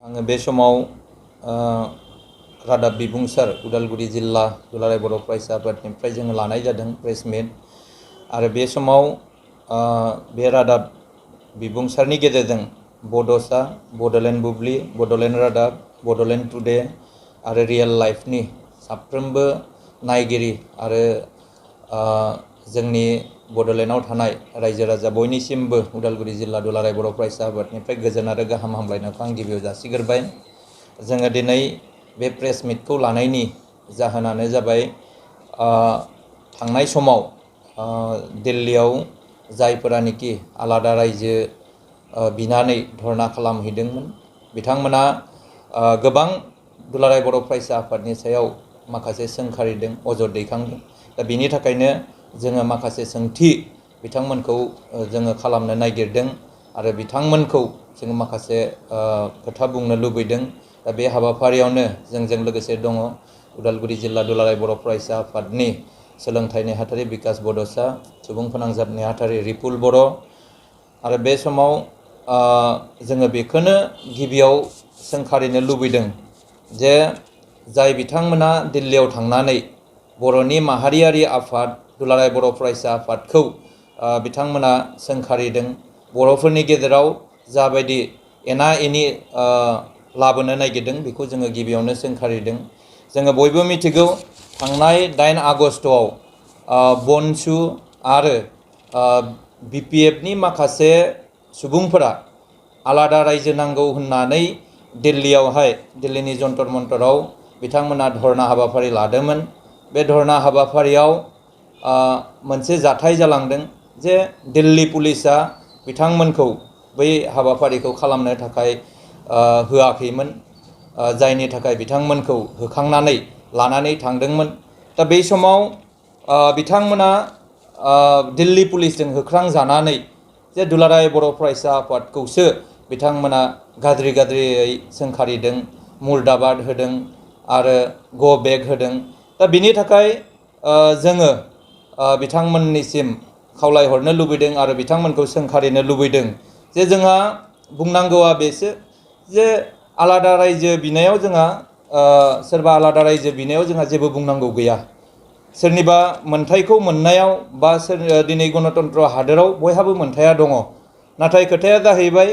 आङो बे समाव रादाब बिबुंसार उदालगुरि जिल्ला दुलाराय बर' फरायसा आफादनिफ्राय जोङो लानाय जादों प्रेस मिट आरो बे समाव बे रादाब बिबुंसारनि गेजेरजों बड'सा, बड'लेण्ड बुब्लि, बड'लेण्ड रादाब, बड'लेण्ड टुडे आरो रियेल लाइफनि साफ्रोमबो नायगिरि आरो जोंनि बड'लेण्डआव थानाय रायजो राजा बयनिसिमबो उदालगुरि जिल्ला दुलाराय बर' फरायसा आफादनिफ्राय गोजोन आरो गाहाम हामलायनायखौ आं गिबियाव जासिग्रोबाय। जोङो दिनै बे प्रेस मिटखौ लानायनि जाहोनानो जाबाय थांनाय समाव दिल्लीयाव जायफोरानोखि आलादा रायजो बिनानै धरना खालामहैदोंमोन बिथांमोना गोबां दुलाराय बर' फरायसा आफादनि सायाव माखासे सोंखारिदों, अजद दैखांदों। दा बिनि थाखायनो जोङो माखासे सोंथि बिथांमोनखौ जोङो खालामनो नागिरदों आरो बिथांमोनखौ जोङो माखासे खोथा बुंनो लुबैदों। दा बे हाबाफारियावनो जोंजों लोगोसे दङ उदालगुरि जिल्ला दुलाराय बर' फरायसा आफादनि सोलोंथाइ नेहाथारि बिकास बड'सा, सुबुं फोनांजाब नेहाथारि रिपुल बर' आरो बे समाव जोङो बेखौनो गिबियाव सोंखारिनो लुबैदों जे जाय बिथांमोना दिल्लीयाव थांनानै बर'नि माहारियारि आफाद दुलाराय बर' फरायसा आफादखौ बिथांमोना सोंखारिदों, बर'फोरनि गेजेराव जाबायदि एना एनि लाबोनो नागिरदों बेखौ जोङो गिबियावनो सोंखारिदों। जोङो बयबो मिथिगौ थांनाय 8 आगस्टआव BONS आरो BPFनि माखासे सुबुंफोरा आलादा रायजो नांगौ होननानै दिल्लीनि जन्तर मन्तराव बिथांमोना धरना हाबाफारि लादोंमोन। बे धरना हाबाफारियाव मोनसे जाथाय जालांदों जे दिल्ली पुलिसा बिथांमोनखौ बै हाबाफारिखौ खालामनो थाखाय होआखैमोन, जायनि थाखाय बिथांमोनखौ होखांनानै लानानै थांदोंमोन। दा बै समाव बिथांमोना दिल्ली पुलिसजों होख्रांजानानै जे दुलाराय बर' फरायसा आफादखौसो बिथांमोना गाज्रियै सोंखारिदों, मुर्दाबाद होदों आरो गो बेक होदों। दा बिनि थाखाय जोङो बिथांमोननिसिम खावलायहरनो लुबैदों आरो बिथांमोनखौ सोंखारिनो लुबैदों जे जोंहा बुंनांगौआ बेसो जे आलादा रायजो बिनायाव जोंहा सोरबा आलादा रायजो बिनायाव जोंहा जेबो बुंनांगौ गैया। सोरनिबा मोन्थायखौ मोननायाव बा दिनै गणतन्त्र हादोराव बयहाबो मोन्थाया दङ। नाथाय खोथाया जाहैबाय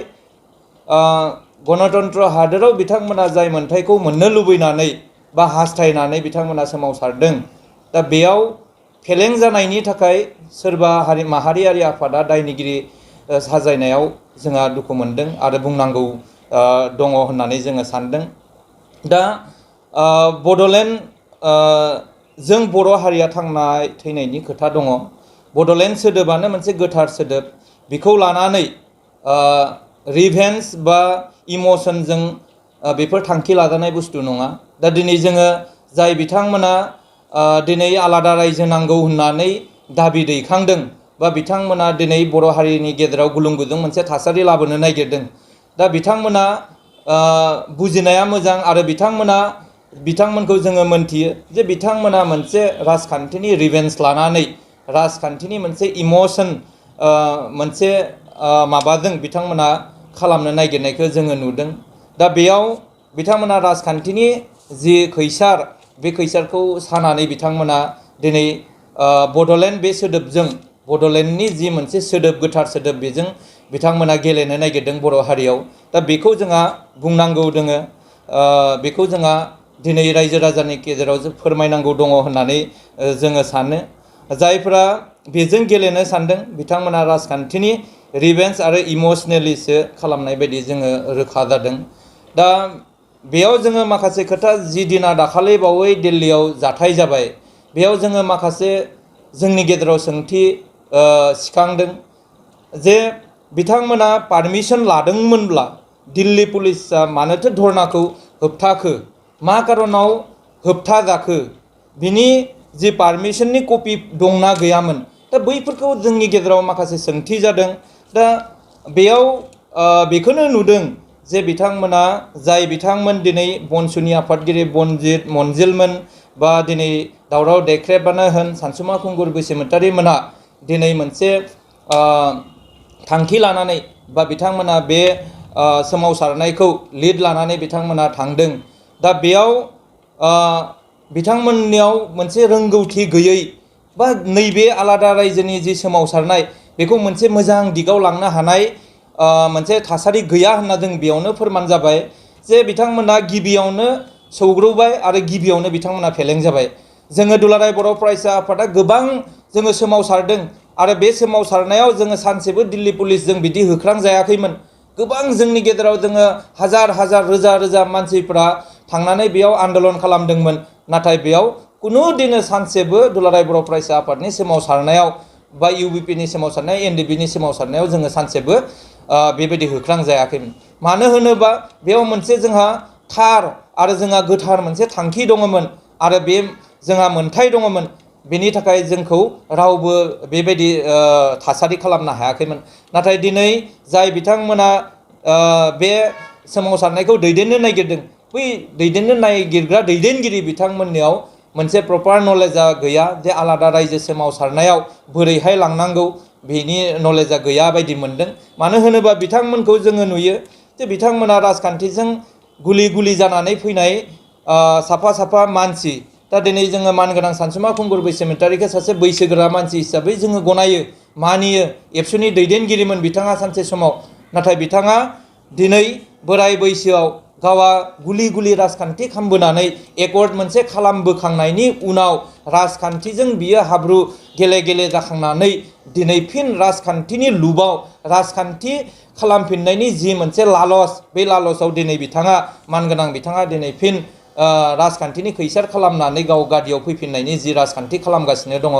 गणतन्त्र हादोराव बिथांमोना जाय मोन्थायखौ मोननो लुबैनानै बा हास्थायनानै बिथांमोना सोमावसारदों, दा बेयाव फेलें जानायनि थाखाय सोरबा माहारियारि आफादा दायनिगिरि साजायनायाव जोंहा दुखु मोनदों आरो बुंनांगौ दङ होननानै जोङो सानदों। दा बड'लेण्ड जों बर' हारिया थांनाय थैनायनि खोथा दङ। बड'लेण्ड सोदोबानो मोनसे गोथार सोदोब। बेखौ लानानै रिभेन्स बा इमसनजों बेफोर थांखि लाजानाय बुस्थु नङा। दा दिनै जोङो जाय बिथांमोना दिनै आलादा रायजो नांगौ होननानै दाबि दैखांदों बा बिथांमोना दिनै बर' हारिनि गेजेराव गुलुं गुजुं मोनसे थासारि लाबोनो नागिरदों, दा बिथांमोना बुजिनाया मोजां आरो बिथांमोनखौ जोङो मोनथियो जे बिथांमोना मोनसे राजखान्थिनि रिभेन्स लानानै राजखान्थिनि मोनसे इमसन मोनसे माबाजों बिथांमोना खालामनो नागिरनायखौ जोङो नुदों। दा बेयाव बिथांमोना राजखान्थिनि जि खैसार बे खैसारखौ सानानै बिथांमोना दिनै बड'लेण्ड बे सोदोबजों बड'लेण्डनि जि मोनसे सोदोब गोथार सोदोब बेजों बिथांमोना गेलेनो नागिरदों बर' हारियाव। दा बेखौ जोंहा बुंनांगौ दोङो, बेखौ जोंहा दिनै रायजो राजानि गेजेराव फोरमायनांगौ दङ होननानै जोङो सानो। जायफोरा बेजों गेलेनो सानदों बिथांमोना राजखान्थिनि रिभेन्स आरो इमसनेलिसो खालामनाय बायदि जोङो रोखा जादों। दा बेयाव जोङो माखासे खोथा जि दिना दाखालि बावै दिल्लीयाव जाथाय जाबाय, बेयाव जोङो माखासे जोंनि गेजेराव सोंथि सिखांदों जे बिथांमोना पारमिसन लादोंमोनब्ला दिल्ली पुलिसा मानोथो धरनाखौ होबथाखो, मा कारनाव होबथाजाखो, बिनि जि पारमिसननि कपि दंना गैयामोन। दा बैफोरखौ जोंनि गेजेराव माखासे सोंथि जादों। दा बेयाव बेखौनो नुदों जे बिथांमोना जाय बिथांमोन दिनै बनसुनि आफादगिरि मनजिलमोन बा दिनै दावराव देख्रेबानो होन सानसुमा खुंगुर बसुमतारी मोनहा दिनै मोनसे थांखि लानानै बा बिथांमोना बे सोमावसारनायखौ लिड लानानै बिथांमोना थांदों। दा बेयाव बिथांमोननियाव मोनसे रोंगौथि गैयै बा नैबे आलादा रायजोनि जि सोमावसारनाय बेखौ मोनसे मोजां दिगाव लांनो हानाय मोनसे थासारि गैया होनना जों बेयावनो फोरमान जाबाय जे बिथांमोना गिबियावनो सौग्रावबाय आरो गिबियावनो बिथांमोना फेलें जाबाय। जोङो दुलाराय बर' फरायसा आफादा गोबां जोङो सोमावसारदों आरो बे सोमावसारनायाव जोङो सानसेबो दिल्ली पुलिसजों बिदि होख्रांजायाखैमोन। गोबां जोंनि गेजेराव जोङो हाजार हाजार रोजा रोजा मानसिफ्रा थांनानै बेयाव आन्दलन खालामदोंमोन। नाथाय बेयाव कुनु दिनो सानसेबो दुलाराय बर' फरायसा आफादनि सोमावसारनायाव बा UBP नि सोमावसारनाय NDP नि सोमावसारनायाव जोङो सानसेबो बेबायदि होख्रांजायाखैमोन। मानो होनोबा बेयाव मोनसे जोंहा थार आरो जोंहा गोथार मोनसे थांखि दङमोन आरो बे जोंहा मोनथाय दङमोन। बेनि थाखाय जोंखौ रावबो बेबायदि थासारि खालामनो हायाखैमोन। नाथाय दिनै जाय बिथांमोना बे सोमावसारनायखौ दैदेननो नागिरदों बै दैदेननो नागिरग्रा दैदेनगिरि बिथांमोननियाव मोनसे प्रपार नलेजआ गैया जे आलादा रायजो सोमावसारनायाव बोरैहाय लांनांगौ बेनि नलेजआ गैया बायदि मोनदों। मानो होनोबा बिथांमोनखौ जोङो नुयो जे बिथांमोना राजखान्थिजों गुलि गुलि जानानै फैनाय साफा साफा मानसि। दा दिनै जोङो मानगोनां सानसुमा खुंगुर बैसोमुतियारिखौ सासे बैसोगोरा मानसि हिसाबै जोङो गनायो मानियो। एबसुनि दैदेनगिरिमोन बिथाङा सानसे समाव। नाथाय बिथाङा दिनै बोराय बैसोआव गावा गुलि गुलि राजखान्थि खालामबोनानै एकर्ड मोनसे खालामबोखांनायनि उनाव राजखान्थिजों बियो हाब्रु गेले गेले जाखांनानै दिनै फिन राजखान्थिनि लुबाव राजखान्थि खालामफिननायनि जि मोनसे लालस बे लालसाव दिनै बिथाङा मानगोनां बिथाङा दिनै फिन राजखान्थिनि खैसार खालामनानै गाव गादियाव फैफिननायनि जि राजखान्थि खालामगासिनो दङ।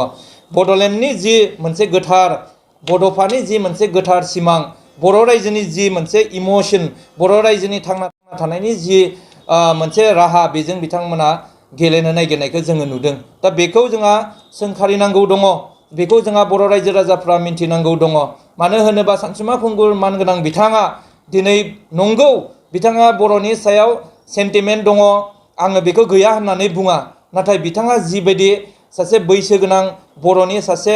बड'लेण्डनि जि मोनसे गोथार बड'फानि जि मोनसे गोथार सिमां बर' रायजोनि जि मोनसे इमोशन बर' रायजोनि थांना थानायनि जि मोनसे राहा बेजों बिथांमोना गेलेनो नागिरनायखौ जोङो नुदों। दा बेखौ जोंहा सोंखारिनांगौ दङ। बेखौ जोंहा बर' रायजो राजाफ्रा मिन्थिनांगौ दङ। मानो होनोबा सानसुमा खुंगुर मानगोनां बिथाङा दिनै नंगौ बिथाङा बर'नि सायाव सेन्टिमेन्ट दङ आङो बेखौ गैया होननानै बुङा। नाथाय बिथाङा जिबायदि सासे बैसोगोनां बर'नि सासे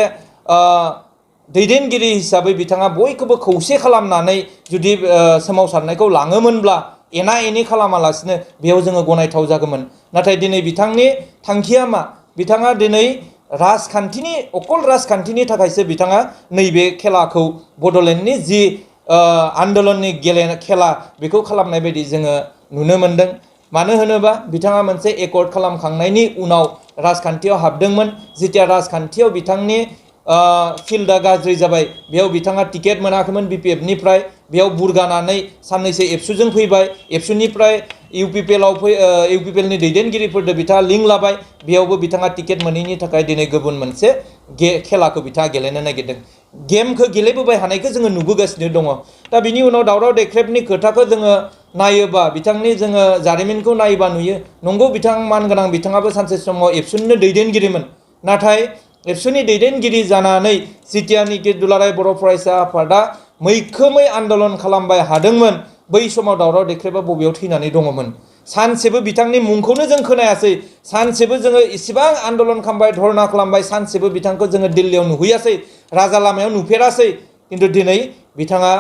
दैदेनगिरि हिसाबै बिथाङा बयखौबो खौसे खालामनानै जुदि सोमावसारनायखौ लाङोमोनब्ला एना एनि खालामालासिनो बेयाव जोङो गनायथाव जागौमोन। नाथाय दिनै बिथांनि थांखिया मा? बिथाङा दिनै राजखान्थिनि अकल राजखान्थिनि थाखायसो बिथाङा नैबे खेलाखौ बड'लेण्डनि जि आन्दलननि खेला बेखौ खालामनाय बायदि जोङो नुनो मोनदों। मानो होनोबा बिथाङा मोनसे एकर्ड खालामखांनायनि उनाव राजखान्थियाव हाबदोंमोन। जेथिया राजखान्थियाव बिथांनि फिल्डआ गाज्रि जाबाय बेयाव बिथाङा टिकेट मोनाखैमोन BPF निफ्राय। बेयाव बुरगानानै साननैसो एबसुजों फैबाय। एबसुनिफ्राय UPPL नि दैदेनगिरिफोरजों बिथाङा लिंक लाबाय। बेयावबो बिथाङा टिकेट मोनैनि थाखाय दिनै गुबुन मोनसे खेलाखौ बिथाङा गेलेनो नागिरदों। गेमखौ गेलेबोबाय हानायखौ जोङो नुबोगासिनो दङ। दा बिनि उनाव दावराव देख्रेबनि खोथाखौ जोङो नायोबा बिथांनि जोङो जारिमिनखौ नायोबा नुयो नंगौ बिथां मानगोनां बिथाङाबो सानसे समाव एबसुनिनो दैदेनगिरिमोन। नाथाय एबसुनि दैदेनगिरि जानानै जितियानोखि दुलाराय बर' फरायसा आफादा मैखोमै आन्दलन खालामबाय हादोंमोन बै समाव दावराव देख्रेबा बबेयाव थैनानै दङमोन? सानसेबो बिथांनि मुंखौनो जों खोनायासै। सानसेबो जोङो इसिबां आन्दलन खालामबाय धरना खालामबाय सानसेबो बिथांखौ जोङो दिल्लीयाव नुहैयासै राजा लामायाव नुफेरासै। खिन्थु दिनै बिथाङा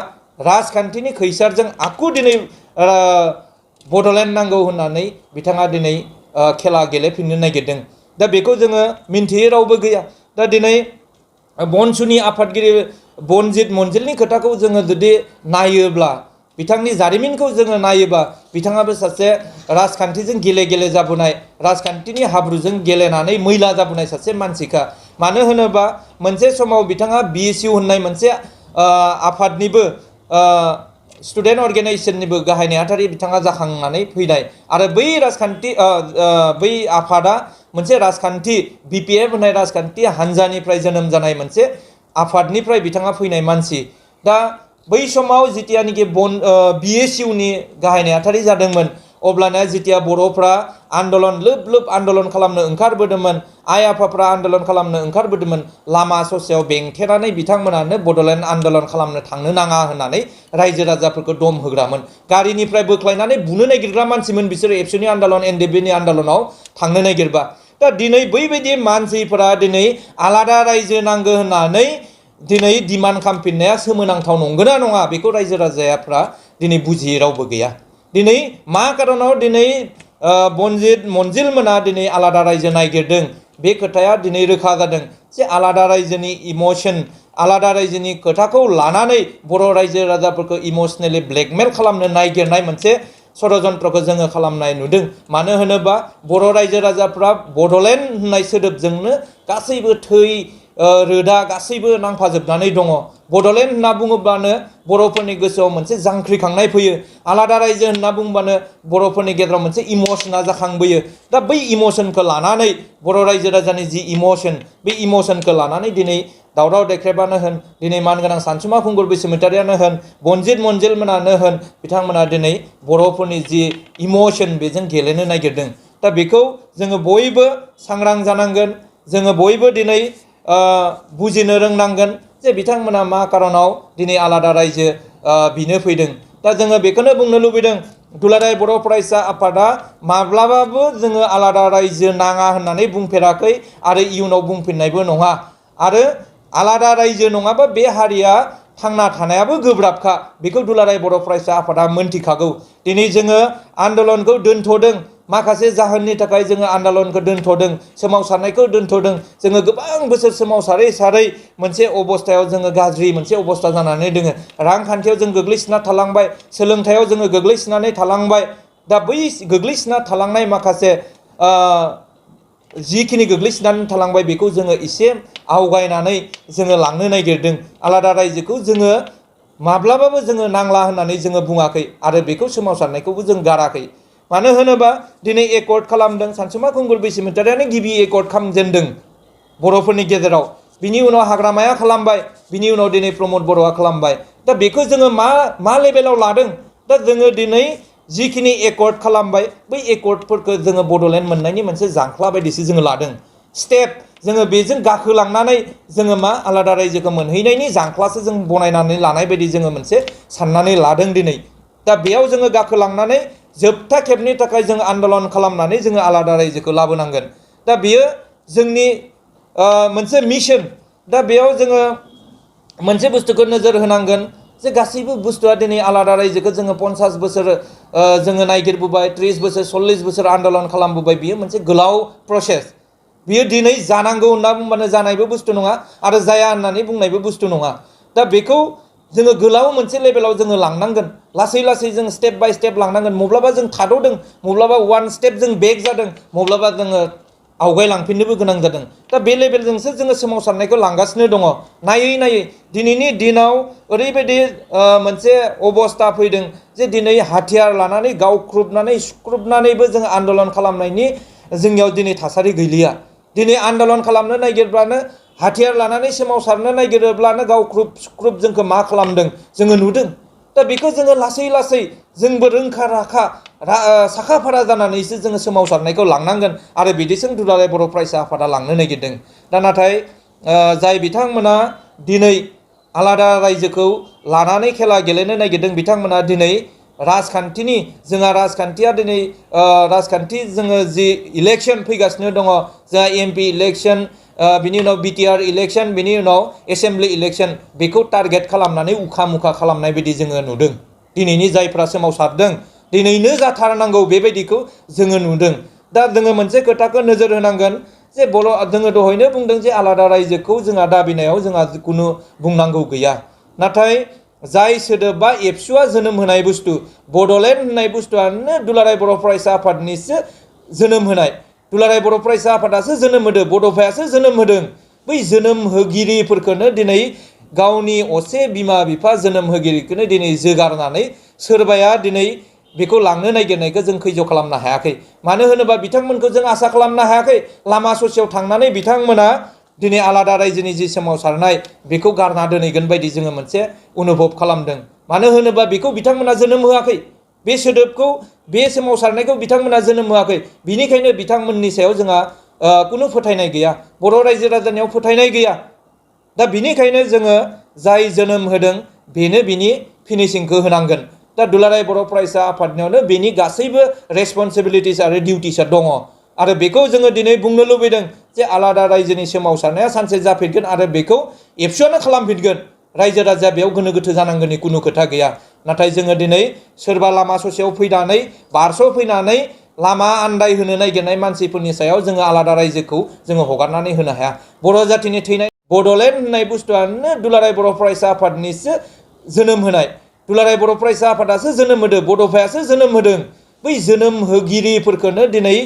राजखान्थिनि खैसारजों आकु दिनै बड'लेण्ड नांगौ होननानै बिथाङा दिनै खेला गेलेफिननो नागिरदों। दा बेखौ जोङो मिन्थियै रावबो गैया। दा दिनै BONSनि आफादगिरि बनजित मन्जिलनि खोथाखौ जोङो जुदि नायोब्ला बिथांनि जारिमिनखौ जोङो नायोबा बिथाङाबो सासे राजखान्थिजों गेले गेले जाबोनाय राजखान्थिनि हाब्रुजों गेलेनानै मैला जाबोनाय सासे मानसिखा। मानो होनोबा मोनसे समाव बिथाङा BSU होननाय मोनसे आफादनिबो स्टुडेन्ट अर्गेनाइजेसननिबो गाहाय नेहाथारि बिथाङा जाखांनानै फैनाय आरो बै आफादा मोनसे राजखान्थि BPF होननाय राजखान्थि हानजानिफ्राय जोनोम जानाय मोनसे आफादनिफ्राय बिथाङा फैनाय मानसि। दा बै समाव जितियानोखि BSUनि गाहाय नेहाथारि जादोंमोन अब्लाना जितिया बर'फ्रा आन्दलन लोब लोब आन्दलन खालामनो ओंखारबोदोंमोन आइ आफाफ्रा आन्दलन खालामनो ओंखारबोदोंमोन लामा ससेयाव बेंथेनानै बिथांमोनानो बड'लेण्ड आन्दलन खालामनो थांनो नाङा होननानै रायजो राजाफोरखौ दम होग्रामोन। गारिनिफ्राय बोख्लायनानै बुनो नागिरग्रा मानसिमोन बिसोरो एबसुनि आन्दलन NDPनि आन्दलनाव थांनो नागिरबा। दा दिनै बैबायदि मानसिफोरा दिनै आलादा रायजो नांगौ होननानै दिनै डिमान्ड खालामफिननाया सोमोनांथाव नंगौना नङा बेखौ रायजो राजाफ्रा दिनै बुजियै रावबो गैया। दिनै मा कारनाव दिनै मनजिल मोना दिनै आलादा रायजो नागिरदों बे खोथाया दिनै रोखा जादों जे आलादा रायजोनि इमोशन, आलादा रायजोनि खोथाखौ लानानै बर' रायजो राजाफोरखौ इमोशनेलि ब्लेकमेल खालामनो नागिरनाय मोनसे षड़यन्त्रखौ जोङो खालामनाय नुदों। मानो होनोबा बर' रायजो राजाफ्रा बड'लेण्ड होननाय सोदोबजोंनो गासैबो थै रोदा गासैबो नांफाजोबनानै दङ। बड'लेण्ड होनना बुङोब्लानो बर'फोरनि गोसोआव मोनसे जांख्रिखांनाय फैयो। आलादा रायजो होनना बुंबानो बर'फोरनि गेजेराव मोनसे इमोशना जाखांबोयो। दा बै इमोशनखौ लानानै बर' रायजो राजानि जि इमोशन, बे इमोशनखौ लानानै दिनै दावराव देख्रेबानो होन, दिनै मानगोनां सानसुमा खुंगुर बसुमतारियानो होन, बनजित मनजिलमोनानो होन, बिथांमोना दिनै बर'फोरनि जि इमोशन बेजों गेलेनो नागिरदों। दा बेखौ जोङो बयबो सांग्रां जानांगोन। जोङो बयबो दिनै बुजिनो रोंनांगोन जे बिथांमोना मा कारनाव दिनै आलादा रायजो बिनो फैदों। दा जोङो बेखौनो बुंनो लुबैदों, दुलाराय बर' फरायसा आफादा माब्लाबाबो जोङो आलादा रायजो नाङा होननानै बुंफेराखै आरो इयुनाव बुंफिननायबो नङा। आरो आलादा रायजो नङाबा बे हारिया थांना थानायाबो गोब्राबखा, बेखौ दुलाराय बर' फरायसा आफादा मोनथिखागौ। दिनै जोङो आन्दलनखौ दोनथ'दों, माखासे जाहोननि थाखाय जोङो आन्दलनखौ दोनथ'दों, सोमावसारनायखौ दोनथ'दों। जोङो गोबां बोसोर सोमावसारै सारै मोनसे अबस्थायाव जोङो गाज्रि मोनसे अबस्था जानानै दोङो। रांखान्थियाव जों गोग्लैसोना थालांबाय, सोलोंथायाव जोङो गोग्लैसोनानै थालांबाय। दा बै गोग्लैसोना थालांनाय माखासे जिखिनि गोग्लैसोनानै थालांबाय बेखौ जोङो एसे आवगायनानै जोङो लांनो नागिरदों। आलादा रायजोखौ जोङो माब्लाबाबो जोङो नांला होननानै जोङो बुङाखै आरो बेखौ सोमावसारनायखौबो जों गाराखै। मानो होनोबा दिनै एकर्ड खालामदों, सानसुमा खुंगुर बसुमतारियानो गिबि एकर्ड खालामजेनदों बर'फोरनि गेजेराव। बिनि उनाव हाग्रामाया खालामबाय, बिनि उनाव दिनै प्रमद बर'आ खालामबाय। दा बेखौ जोङो मा लेभेलाव लादों? दा जोङो दिनै जिखिनि एकर्ड खालामबाय बै एकर्डफोरखौ जोङो बड'लेण्ड मोननायनि मोनसे जांख्ला बायदिसो जोङो लादों। स्टेप जोङो बेजों गाखोलांनानै जोङो मा आलादा रायजोखौ मोनहैनायनि जांख्लासो जों बनायनानै लानाय बायदि जोङो मोनसे साननानै लादों दिनै। दा बेयाव जोङो गाखोलांनानै जोबथा खेबनि थाखाय जों आन्दलन खालामनानै जोङो आलादा रायजोखौ लाबोनांगोन। दा बेयो जोंनि मोनसे मिशन। दा बेयाव जोङो मोनसे बुस्थुखौ नोजोर होनांगोन जे गासैबो बुस्थुआ दिनै आलादा रायजोखौ जोङो 50 बोसोर जोङो नायगिरबोबाय, 30 बोसोर 40 बोसोर आन्दलन खालामबोबाय। बियो मोनसे गोलाव प्रसेस। बियो दिनै जानांगौ होनना बुंबानो जानायबो बुस्थु नङा आरो जाया होननानै बुंनायबो बुस्थु नङा। दा बेखौ जोङो गोलाव मोनसे लेभेलाव जोङो लांनांगोन। लासै लासै जों स्टेप बाय स्टेप लांनांगोन। मब्लाबा जों थाद'दों, मब्लाबा वान स्टेप जों बेक जादों, मब्लाबा जोङो आवगायलांफिननोबो गोनां जादों। दा बे लेभेलजोंसो जोङो सोमावसारनायखौ लांगासिनो दङ। नायै नायै दिनैनि दिनाव ओरैबायदि मोनसे अबस्था फैदों जे दिनै हाथियार लानानै गावख्रुबनानै सुख्रुबनानैबो जों आन्दलन खालामनायनि जोंनियाव दिनै थासारि गैलिया। दिनै आन्दलन खालामनो नागिरब्लानो, हाथियार लानानै सोमावसारनो नागिरोब्लानो गावख्रुब सुख्रुब जोंखौ मा खालामदों जोङो नुदों। दा बेखौ जोङो लासै लासै जोंबो रोंखा राखा साखा फारा जानानैसो जोङो सोमावसारनायखौ लांनांगोन आरो बिदिसो दुलाराय बर' फरायसा आफादा लांनो नागिरदों। दा नाथाय जाय बिथांमोना दिनै आलादा रायजोखौ लानानै खेला गेलेनो नागिरदों, बिथांमोना दिनै राजखान्थिनि राजखान्थिया दिनै राजखान्थि जोङो जि इलेक्सन फैगासिनो दङ, जा एमपि इलेक्सन, बिनि उनाव बिटिआर इलेक्सन, बिनि उनाव एसेम्बलि इलेक्सन, बेखौ टारगेट खालामनानै उखा मुखा खालामनाय बायदि जोङो नुदों। दिनैनि जायफ्रा सोमावसारदों दिनैनो जाथारनांगौ बेबायदिखौ जोङो नुदों। दा जोङो मोनसे खोथाखौ नोजोर होनांगोन जे जोङो दहायनो बुंदों जे आलादा रायजोखौ जोंहा दाबिनायाव जोंहा खुनु बुंनांगौ गैया। नाथाय जाय सोदोबा एबसुआ जोनोम होनाय बुस्थु, बड'लेण्ड होननाय बुस्थुआनो दुलाराय बर' फरायसा आफादनिसो जोनोम होनाय। दुलाराय बर' फरायसा आफादासो जोनोम होदों, बड'फायासो जोनोम होदों। बै जोनोम होगिरिफोरखौनो दिनै गावनि असे बिमा बिफा जोनोम होगिरिखौनो दिनै जोगारनानै सोरबाया दिनै बेखौ लांनो नागिरनायखौ जों खैज' खालामनो हायाखै। मानो होनोबा बिथांमोनखौ जों आसा खालामनो हायाखै। लामा ससेयाव थांनानै बिथांमोना दिनै आलादा रायजोनि जि सोमावसारनाय बेखौ गारना दोनहैगोन बायदि जोङो मोनसे अनुभब खालामदों। मानो होनोबा बेखौ बिथांमोना जोनोम होआखै। बे सोदोबखौ, बे सोमावसारनायखौ बिथांमोना जोनोम होआखै। बिनिखायनो बिथांमोननि सायाव जोंहा कुनु फोथायनाय गैया, बर' रायजो राजानियाव फोथायनाय गैया। दा बिनिखायनो जोङो जाय जोनोम होदों बेनो बिनि फिनिशिंखौ होनांगोन। दा दुलाराय बर' फरायसा आफादनियावनो बेनि गासैबो रेसपन्सिबिलिटिस आरो डिउटिसा दङ। आरो बेखौ जोङो दिनै बुंनो लुबैदों जे आलादा रायजोनि सोमावसारनाया सानसे जाफिनगोन आरो बेखौ एबसुआनो खालामफिनगोन। रायजो राजाया बेयाव गोनो गोथो जानांगौनि कुनु खोथा गैया। नाथाय जोङो दिनै सोरबा लामा ससेयाव फैनानै बारस'फैनानै लामा आन्दाय होनो नागिरनाय मानसिफोरनि सायाव जोङो आलादा रायजोखौ जोङो हगारनानै होनो हाया। बर' जातिनि थैनाय बड'लेण्ड होननाय बुस्थुआनो दुलाराय बर' फरायसा आफादनिसो जोनोम होनाय। दुलाराय बर' फरायसा आफादासो जोनोम होदों, बड'फायासो जोनोम होदों। बै जोनोम होगिरिफोरखौनो दिनै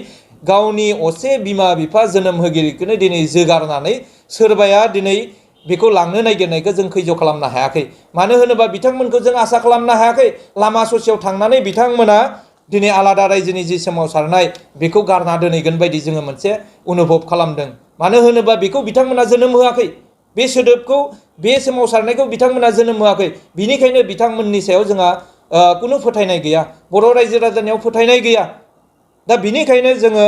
गावनि असे बिमा बिफा जोनोम होगिरिखौनो दिनै जोगारनानै सोरबाया दिनै बेखौ लांनो नागिरनायखौ जों खैज' खालामनो हायाखै। मानो होनोबा बिथांमोनखौ जों आसा खालामनो हायाखै। लामा ससेयाव थांनानै बिथांमोना दिनै आलादा रायजोनि जि सोमावसारनाय बेखौ गारना दोनहैगोन बायदि जोङो मोनसे अनुभब खालामदों। मानो होनोबा बेखौ बिथांमोना जोनोम होआखै। बे सोदोबखौ, बे सोमावसारनायखौ बिथांमोना जोनोम होआखै। बिनिखायनो बिथांमोननि सायाव जोंहा कुनु फोथायनाय गैया। बर' रायजो राजानियाव फोथायनाय गैया। दा बिनिखायनो जोङो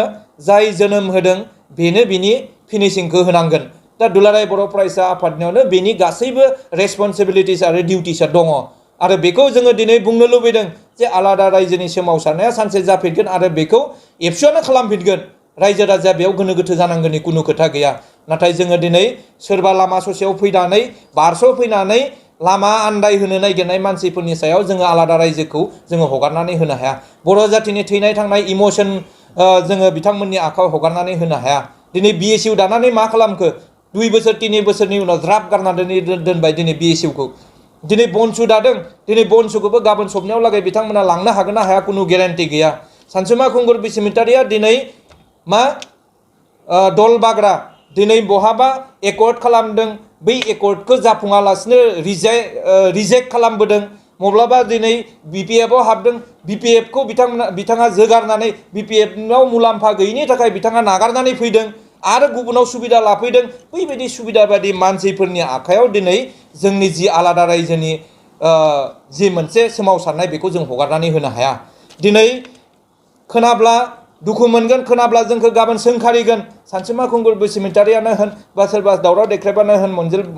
जाय जोनोम होदों बेनो बिनि फिनिशिंखौ होनांगोन। दा दुलाराय बर' फरायसा आफादनियावनो बेनि गासैबो रेसपन्सिबिलिटिस आरो डिउटिसा दङ। आरो बेखौ जोङो दिनै बुंनो लुबैदों जे आलादा रायजोनि सोमावसारनाया सानसे जाफिनगोन आरो बेखौ एबसुआनो खालामफिनगोन। रायजो राजाया बेयाव गोनो गोथो जानांगौनि कुनु खोथा गैया। नाथाय जोङो दिनै सोरबा लामा ससेयाव फैनानै बारस'फैनानै लामा आन्दाय होनो नागिरनाय मानसिफोरनि सायाव जोङो आलादा रायजोखौ जोङो हगारनानै होनो हाया। बर' जातिनि थैनाय थांनाय इमोसन जोङो बिथांमोननि आखायाव हगारनानै होनो हाया। दिनै BSU दानानै मा खालामखो? 2 बोसोर 3 बोसोरनि उनाव ज्राब गारनानै दोनबाय दिनै BSUखौ। दिनै बनसु दादों, दिनै बनसुखौबो गाबोन सबनायाव लागै बिथांमोना लांनो हागोन ना हाया कुनु गेरेन्टि गैया। सानसुमा खुंगुर बसुमतारिया दिनै मा दल बाग्रा दिनै बहाबा एकर्ड खालामदों, बै एकर्डखौ जाफुङालासिनो रिजेक्ट खालामबोदों। माब्लाबा दिनै BPFआव हाबदों, BPFखौ बिथाङा जोगारनानै BPFआव मुलाम्फा गैयिनि थाखाय बिथाङा नागारनानै फैदों आरो गुबुनाव सुबिदा लाफैदों। बैबायदि सुबिदा बायदि मानसिफोरनि आखायाव दिनै जोंनि जि आलादा रायजोनि जि मोनसे सोमावसारनाय बेखौ जों हगारनानै होनो हाया। दिनै खोनाब्ला दुखु मोनगोन, खोनाब्ला जोंखौ गाबोन सोंखारिगोन। सानसुमा खुंगुर बसुमतारियानो होन बा सोरबा दावराव देख्रेबानो होन,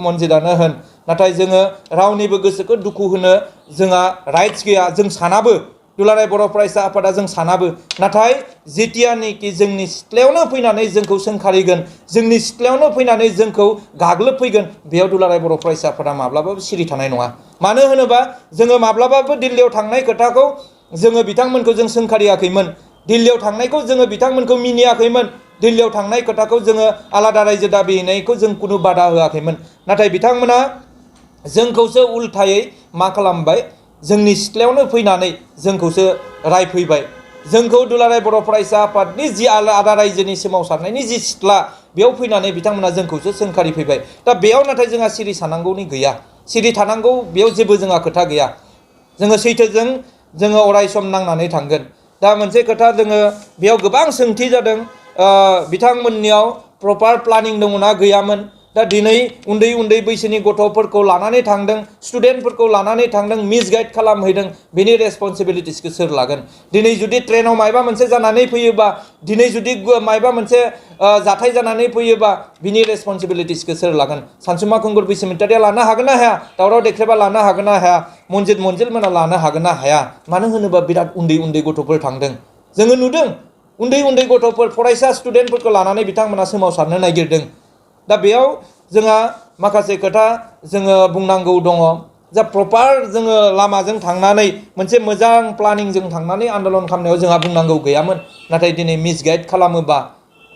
मन्जिदानो होन। नाथाय जोङो रावनिबो गोसोखौ दुखु होनो जोंहा राइट्स गैया। जों सानाबो, दुलाराय बर' फरायसा आफादा जों सानाबो। नाथाय जेतियानोखि जोंनि सिथ्लायावनो फैनानै जोंखौ सोंखारिगोन, जोंनि सिथ्लायावनो फैनानै जोंखौ गाग्लोबफैगोन, बेयाव दुलाराय बर' फरायसा आफादा माब्लाबाबो सिरि थानाय नङा। मानो होनोबा जोङो माब्लाबाबो दिल्लीयाव थांनाय खोथाखौ जोङो बिथांमोनखौ जों सोंखारियाखैमोन। दिल्लीयाव थांनायखौ जोङो बिथांमोनखौ मिनियाखैमोन। दिल्लीयाव थांनाय खोथाखौ जोङो आलादा रायजो दाबि हैनायखौ जों कुनु बादा होआखैमोन। नाथाय बिथांमोना जोंखौसो उल्थायै मा खालामबाय? जोंनि सिथ्लायावनो फैनानै जोंखौसो रायफैबाय। जोंखौ दुलाराय बर' फरायसा आफादनि जि आलादा रायजोनि सोमावसारनायनि जि सिथ्ला बेयाव फैनानै बिथांमोना जोंखौसो सोंखारिफैबाय। दा बेयाव नाथाय जोंहा सिरि थानांगौनि गैया। सिरि थानांगौ बेयाव जेबो जोंहा खोथा गैया। जोङो सैथोजों जोङो अराय सम नांनानै थांगोन। दा मोनसे खोथा जोङो बेयाव गोबां सोंथि जादों, बिथांमोननियाव प्रपार प्लानिं दङना गैयामोन। दा दिनै उन्दै उन्दै बैसोनि गथ'फोरखौ लानानै थांदों, स्टुडेन्टफोरखौ लानानै थांदों, मिसगाइड खालामहैदों, बेनि रेसपन्सिबिलिटिसखौ सोर लागोन? दिनै जुदि ट्रेनाव मायबा मोनसे जानानै फैयोबा, दिनै जुदि मायबा मोनसे जाथाय जानानै फैयोबा बिनि रेसपन्सिबिलिटिसखौ सोर लागोन? सानसुमा खुंगुर बसुमतारिया लानो हागोन ना हाया? दावराव देख्रेबा लानो हागोन ना हाया? मन्जिलमोना लानो हागोन ना हाया? मानो होनोबा बिराद उन्दै उन्दै गथ'फोर थांदों। जोङो नुदों उन्दै उन्दै गथ'फोर, फरायसा स्टुडेन्टफोरखौ लानानै बिथांमोना सोमावसारनो नागिरदों। दा बेयाव जोंहा माखासे खोथा जोङो बुंनांगौ दङ। जा प्रपार जोङो लामाजों थांनानै मोनसे मोजां प्लानिंजों थांनानै आन्दलन खालामनायाव जोंहा बुंनांगौ गैयामोन। नाथाय दिनै मिसगाइड खालामोबा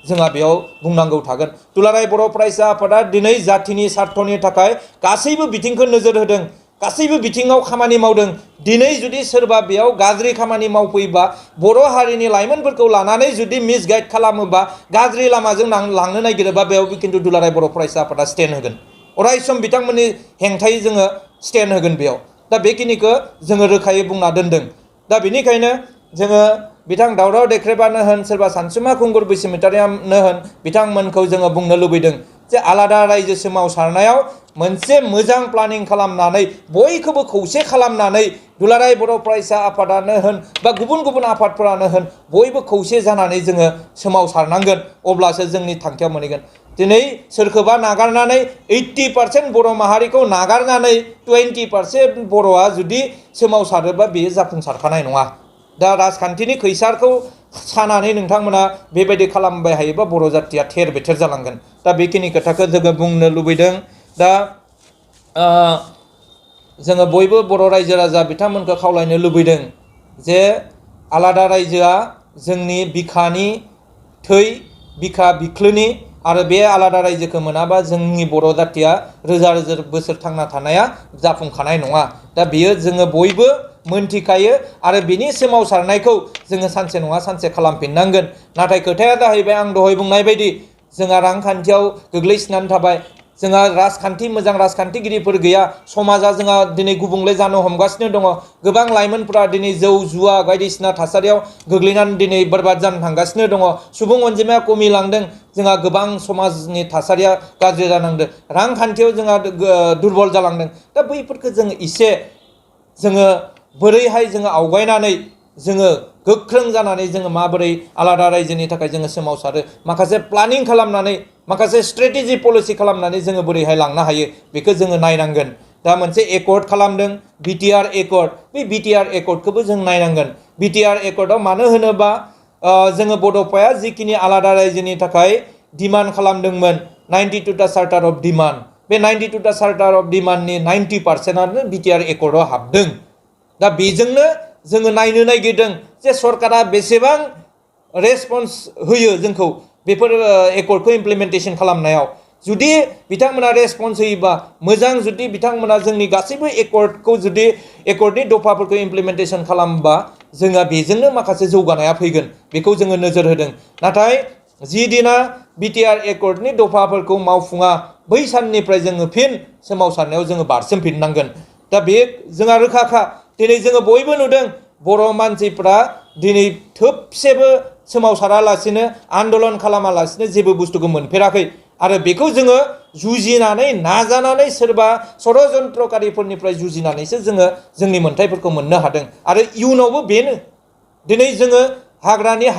जोंहा बेयाव बुंनांगौ थागोन। दुलाराय बर' फरायसा आफादा दिनै जातिनि सार्थनि थाखाय गासैबो बिथिंखौ नोजोर होदों, गासैबो बिथिङाव खामानि मावदों। दिनै जुदि सोरबा बेयाव गाज्रि खामानि मावफैबा, बर' हारिनि लाइमोनफोरखौ लानानै जुदि मिसगाइड खालामोबा, गाज्रि लामाजों लांनो नागिरोबा बेयाव खिन्थु दुलाराय बर' फरायसा आफादा स्टेन्ड होगोन। अराय सम बिथांमोननि हेंथायै जोङो स्टेन्ड होगोन बेयाव। दा बेखिनिखौ जोङो रोखायै बुंना दोनदों। दा बेनिखायनो जोङो बिथां दावराव देख्रेबानो होन, सोरबा सानसुमा खुंगुर बसुमतारियानो होन, बिथांमोनखौ जोङो बुंनो लुबैदों जे आलादा रायजो सोमावसारनायाव मोनसे मोजां प्लानिं खालामनानै, बयखौबो खौसे खालामनानै, दुलाराय बर' फरायसा आफादानो होन बा गुबुन गुबुन आफादफोरानो होन, बयबो खौसे जानानै जोङो सोमावसारनांगोन। अब्लासो जोंनि थांखिया मोनहैगोन। दिनै सोरखौबा नागारनानै 80% बर' माहारिखौ नागारनानै 20% बर'आ जुदि सोमावसारोबा बेयो जाफुंसारखानाय नङा। दा राजखान्थिनि खैसारखौ सानानै नोंथांमोना बेबायदि खालामबाय हायोबा बर' जातिया थेर बेथेर जालांगोन। दा बेखिनि खोथाखौ जोङो बुंनो लुबैदों। दा जोङो बयबो बर' रायजो राजा बिथांमोनखौ खावलायनो लुबैदों जे आलादा रायजोआ जोंनि बिखानि थै बिखा बिख्लोनि आरो बे आलादा रायजोखौ मोनाबा जोंनि बर' जातिया रोजा रोजा बोसोर थांना थानाया जाफुंखानाय नङा। दा बेयो जोङो बयबो मोनथिखायो आरो बिनि सोमावसारनायखौ जोङो सानसे नङा सानसे खालामफिननांगोन। नाथाय खोथाया जाहैबाय आं दहाय बुंनाय बायदि जोंहा रांखान्थियाव गोग्लैसोनानै थाबाय, जोंहा राजखान्थि मोजां राजखान्थिगिरिफोर गैया, समाजा जोंहा दिनै गुबुंले जानो हमगासिनो दङ। गोबां लाइमोनफोरा दिनै जौ जुवा बायदिसिना थासारियाव गोग्लैनानै दिनै बरबाद जानो थांगासिनो दङ। सुबुं अनजिमाया खमिलांदों, जोंहा गोबां समाजनि थासारिया गाज्रि जानांदों, रांखान्थियाव जोंहा दुरबल जालांदों। दा बैफोरखौ जोङो एसे जोङो बोरैहाय जोङो आवगायनानै जोङो गोख्रों जानानै जोङो माबोरै आलादा रायजोनि थाखाय जोङो सोमावसारो, माखासे प्लानिं खालामनानै माखासे स्ट्रेटेजि पलिसि खालामनानै जोङो बोरैहाय लांनो हायो बेखौ जोङो नायनांगोन। दा मोनसे एकर्ड खालामदों बिटिआर एकर्ड, बे बिटिआर एकर्डखौबो जों नायनांगोन। बिटिआर एकर्डआव मानो होनोबा जोङो बड'फाया जिखिनि आलादा रायजोनि थाखाय डिमान्ड खालामदोंमोन 92टा चार्टार अफ डिमान्ड, बे 92टा चार्टार अफ डिमान्डनि 90% बिटिआर एकर्डआव हाबदों। दा बेजोंनो जोङो नायनो नागिरदों जे सरकारा बेसेबां रेसपन्स होयो जोंखौ बेफोर एकर्डखौ इमप्लिमेन्टेसन खालामनायाव। जुदि बिथांमोना रेसपन्स होयोबा मोजां, जुदि बिथांमोना जोंनि गासैबो एकर्डखौ जुदि एकर्डनि दफाफोरखौ इमप्लिमेन्टेसन खालामबा जोंहा बेजोंनो माखासे जौगानाया फैगोन, बेखौ जोङो नोजोर होदों। नाथाय जि दिना बिटिआर एकर्डनि दफाफोरखौ मावफुङा बै साननिफ्राय जोङो फिन सोमावसारनायाव जोङो बारसोमफिननांगोन। दा बे जोंहा रोखाखा, दिनै जोङो बयबो नुदों बर' मानसिफ्रा दिनै थोबसेबो सोमावसारालासिनो आन्दलन खालामालासिनो जेबो बुस्थुखौ मोनफेराखै। आरो बेखौ जोङो जुजिनानै नाजानानै सोरबा षड़यन्त्रकारिफोरनिफ्राय जुजिनानैसो जोङो जोंनि मोन्थायफोरखौ मोननो हादों। आरो इयुनावबो बेनो, दिनै जोङो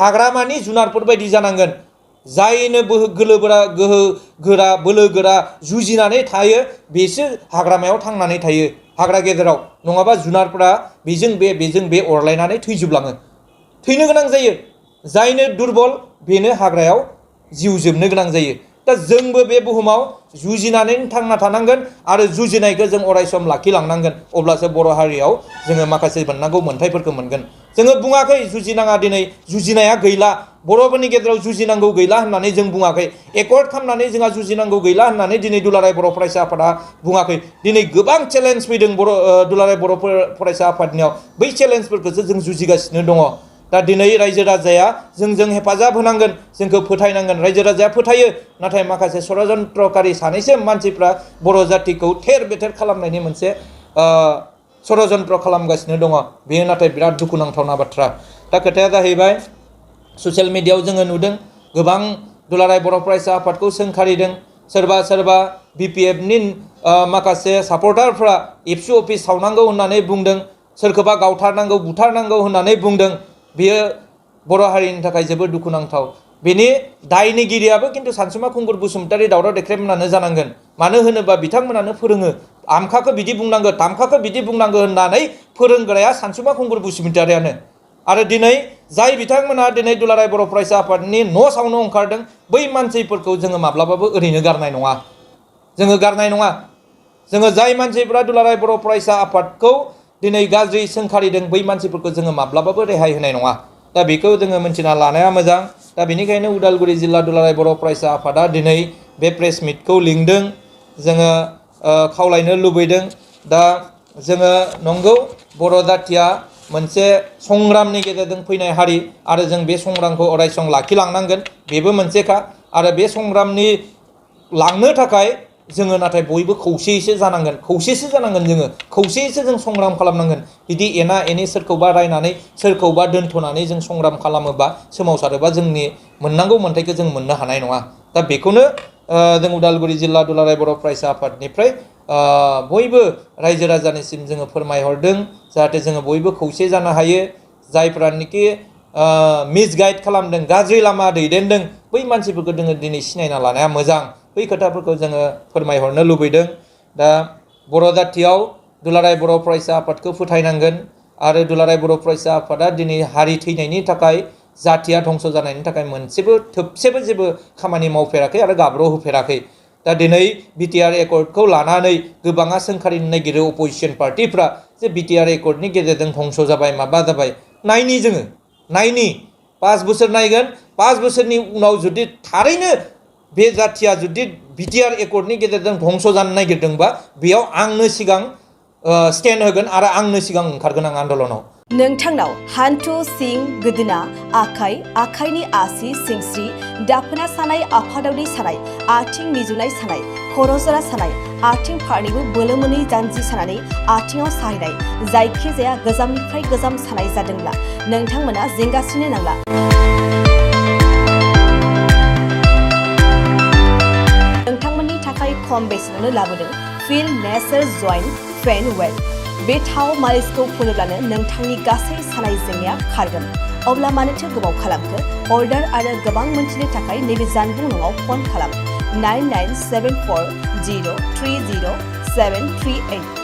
हाग्रामानि जुनारफोर बायदि जानांगोन। जायनो गोहो गोरा बोलो गोरा जुजिनानै थायो बेसो हाग्रामायाव थांनानै थायो, हाग्रा गेजेराव। नङाबा जुनारफोरा बेजों बे अरलायनानै थैजोबलाङो, थैनो गोनां जायो। जायनो दुरबल बेनो हाग्रायाव जिउ जोबनो गोनां जायो। दा जोंबो बे बुहुमाव जुजिनानै थांना थानांगोन आरो जुजिनायखौ जों अरायसम लाखिलांनांगोन। अब्लासो बर' हारियाव जोङो माखासे मोननांगौ मोन्थायफोरखौ मोनगोन। जोङो बुङाखै जुजिनाङा, दिनै जुजिनाया गैला, बर'फोरनि गेजेराव जुजिनांगौ गैला होननानै जों बुङाखै। एकर्ड खालामनानै जोंहा जुजिनांगौ गैला होननानै दिनै दुलाराय बर' फरायसा आफादा बुङाखै। दिनै गोबां चेलेन्ज फैदों दुलाराय बर' फरायसा आफादनियाव, बै चेलेन्जफोरखौसो जों जुजिगासिनो दङ। दा दिनै रायजो राजाया जोंजों हेफाजाब होनांगोन, जोंखौ फोथायनांगोन। रायजो राजाया फोथायो, नाथाय माखासे षड़यन्त्रकारि सानैसो मानसिफ्रा बर' जातिखौ थेर बेथेर खालामनायनि मोनसे षड़यन्त्र खालामगासिनो दङ। बेयो नाथाय बिराद दुखुनांथावना बाथ्रा। दा खोथाया जाहैबाय ससियेल मिडियायाव जोङो नुदों गोबां दुलाराय बर' फरायसा आफादखौ सोंखारिदों। सोरबा बिपिएफनि माखासे सापर्टारफ्रा एबसु अफिस सावनांगौ होननानै बुंदों, सोरखौबा गावथारनांगौ बुथारनांगौ होननानै बुंदों। बेयो बर' हारिनि थाखाय जोबोद दुखुनांथाव। बेनि दायनिगिरियाबो खिन्थु सानसुमा खुंगुर बसुमतारी दावराव देख्रेबमोनानो जानांगोन। मानो होनोबा बिथांमोनानो फोरोङो, आमखाखौ बिदि बुंनांगौ तामखाखौ बिदि बुंनांगौ होननानै फोरोंग्राया सानसुमा खुंगुर बसुमतारीयानो। आरो दिनै जाय बिथांमोना दिनै दुलाराय बर' फरायसा आफादनि न' सावनो ओंखारदों, बै मानसिफोरखौ जोङो माब्लाबाबो ओरैनो गारनाय नङा, जोङो गारनाय नङा। जोङो जाय मानसिफ्रा दुलाराय बर' फरायसा आफादखौ दिनै गाज्रि सोंखारिदों बै मानसिफोरखौ जोङो माब्लाबाबो रेहाय होनाय नङा। दा बेखौ जोङो मिन्थिना लानाया मोजां। दा बेनिखायनो उदालगुरि जिल्ला दुलाराय बर' फरायसा आफादा दिनै बे प्रेस मिटखौ लिंदों, जोङो खावलायनो लुबैदों। दा जोङो नंगौ बर' जातिया मोनसे संग्रामनि गेजेरजों फैनाय हारि आरो जों बे संग्रामखौ अरायसम लाखिलांनांगोन, बेबो मोनसेखा। आरो बे संग्रामनि लांनो थाखाय जोङो नाथाय बयबो खौसेयैसो जानांगोन, जोङो खौसेयैसो जों संग्राम खालामनांगोन। बिदि एना एनि सोरखौबा रायनानै सोरखौबा दोनथ'नानै जों संग्राम खालामोबा सोमावसारोबा जोंनि मोननांगौ मोन्थायखौ जों मोननो हानाय नङा। दा बेखौनो जों उदालगुरि जिल्ला दुलाराय बर' फरायसा आफादनिफ्राय बयबो रायजो राजानिसिम जोङो फोरमायहरदों, जाहाथे जोङो बयबो खौसे जानो हायो। जायफ्रानोखि मिसगाइड खालामदों, गाज्रि लामा दैदेनदों, बै मानसिफोरखौ जोङो दिनै सिनायना लानाया मोजां। बै खोथाफोरखौ जोङो फोरमायहरनो लुबैदों। दा बर' जातियाव दुलाराय बर' फरायसा आफादखौ फोथायनांगोन आरो दुलाराय बर' फरायसा आफादा दिनै हारि थैनायनि थाखाय, जातिया धंस जानायनि थाखाय मोनसेबो थोबसेबो जेबो खामानि मावफेराखै आरो गाब्र'होफेराखै। दा दिनै बिटिआर एकर्डखौ लानानै गोबाङा सोंखारिनो नागिरो अपोजिशन पार्टिफ्रा जे बिटिआर एकर्डनि गेजेरजों धंस जाबाय माबा जाबाय नायनि जोङो नायनि 5 बोसोर नायगोन 5 बोसोरनि उनाव जुदि थारैनो बे जाथिया जुदि बिटिआर एकर्डनि गेजेरजों धंस जानो नागिरदोंबा बेयाव आंनो सिगां स्टेन्ड होगोन आरो आंनो सिगां ओंखारगोन आं आन्दलनाव नोंथांनाव हान्थु सिं गोदोना आखाइ आखाइनि आसि सिंस्रि दाफोना सानाय आफादावदै सानाय आथिं मिजुनाय सानाय खर'जरा सानाय आथिं फारनैबो बोलो मोनै जानजि सानानै आथिङाव साहैनाय जायखिजाया गोजामनिफ्राय गोजाम सानाय जादोंब्ला नोंथांमोना जिंगासिनो नांला नोंथांमोननि थाखाय खम बेसेनावनो लाबोदों फिल नेचार जइन्ट पेन वेल बे थाव मालिसखौ फुनोब्लानो नोंथांनि गासै सानाय जेंनाया खारगोन अब्ला मानोथो गोबाव खालामखो अर्डार आरो गोबां मोनथिनो थाखाय नैबे जानबुं नङाव फन खालाम 9974030738